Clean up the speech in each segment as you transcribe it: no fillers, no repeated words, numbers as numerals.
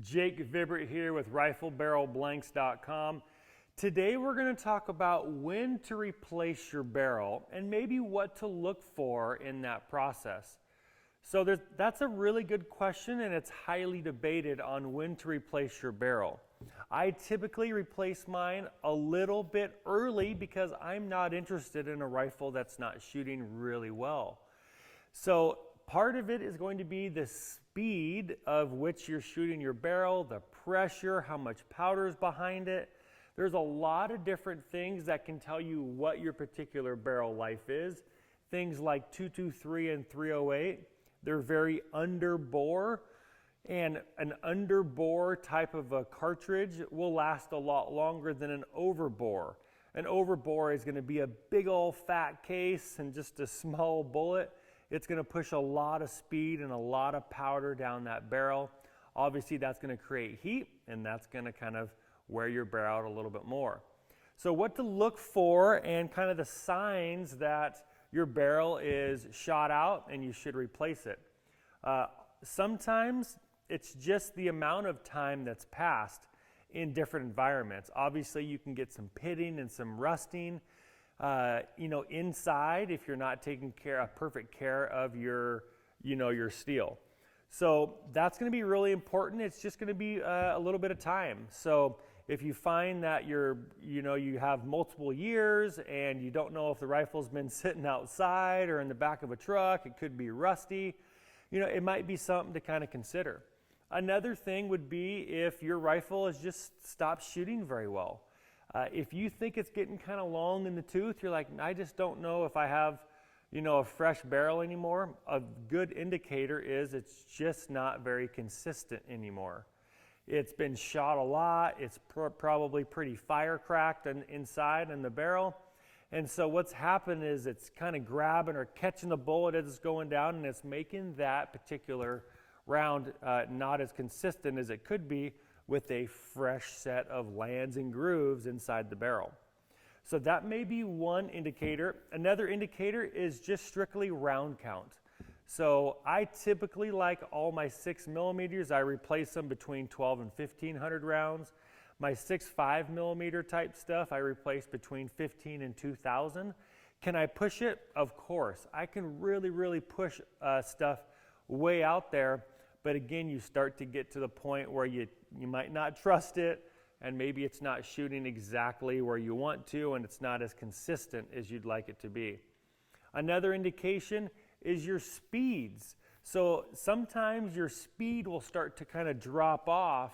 Jake Vibbert here with RifleBarrelBlanks.com. Today we're going to talk about when to replace your barrel and maybe what to look for in that process. So that's a really good question, and it's highly debated on when to replace your barrel. I typically replace mine a little bit early because I'm not interested in a rifle that's not shooting really well. So part of it is going to be the speed of which you're shooting your barrel, the pressure, how much powder is behind it. There's a lot of different things that can tell you what your particular barrel life is. Things like 223 and 308, they're very underbore, and an underbore type of a cartridge will last a lot longer than an overbore. An overbore is going to be a big old fat case and just a small bullet. It's going to push a lot of speed and a lot of powder down that barrel. Obviously, that's going to create heat, and that's going to kind of wear your barrel out a little bit more. So what to look for and kind of the signs that your barrel is shot out and you should replace it. Sometimes it's just the amount of time that's passed in different environments. Obviously, you can get some pitting and some rusting. Inside, if you're not taking perfect care of your steel. So that's going to be really important. It's just going to be a little bit of time. So if you find that you have multiple years and you don't know if the rifle's been sitting outside or in the back of a truck, it could be rusty, it might be something to kind of consider. Another thing would be if your rifle has just stopped shooting very well. If you think it's getting kind of long in the tooth, you're like, I just don't know if I have, a fresh barrel anymore. A good indicator is it's just not very consistent anymore. It's been shot a lot. It's probably pretty fire cracked inside in the barrel. And so what's happened is it's kind of grabbing or catching the bullet as it's going down, and it's making that particular round not as consistent as it could be with a fresh set of lands and grooves inside the barrel. So that may be one indicator. Another indicator is just strictly round count. So I typically like all my 6mm, I replace them between 12 and 1500 rounds. My 6.5mm type stuff, I replace between 15 and 2000. Can I push it? Of course. I can really push stuff way out there. But again, you start to get to the point where you might not trust it, and maybe it's not shooting exactly where you want to, and it's not as consistent as you'd like it to be. Another indication is your speeds. So sometimes your speed will start to kind of drop off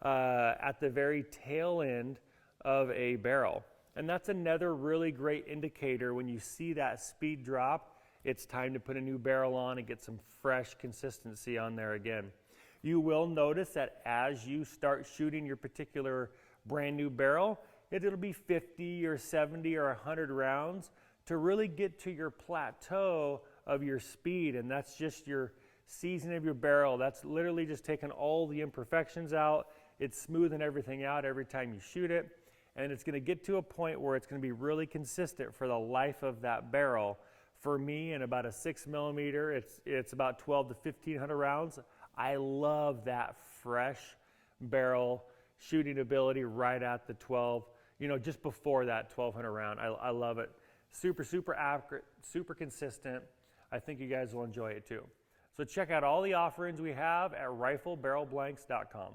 at the very tail end of a barrel. And that's another really great indicator. When you see that speed drop, it's time to put a new barrel on and get some fresh consistency on there again. You will notice that as you start shooting your particular brand new barrel, it'll be 50 or 70 or 100 rounds to really get to your plateau of your speed. And that's just your seasoning of your barrel. That's literally just taking all the imperfections out. It's smoothing everything out every time you shoot it. And it's going to get to a point where it's going to be really consistent for the life of that barrel. For me, in about a 6mm, it's about 12 to 1500 rounds. I love that fresh barrel shooting ability right at the 12, just before that 1200 round. I love it. Super accurate, super consistent. I think you guys will enjoy it too. So check out all the offerings we have at RifleBarrelBlanks.com.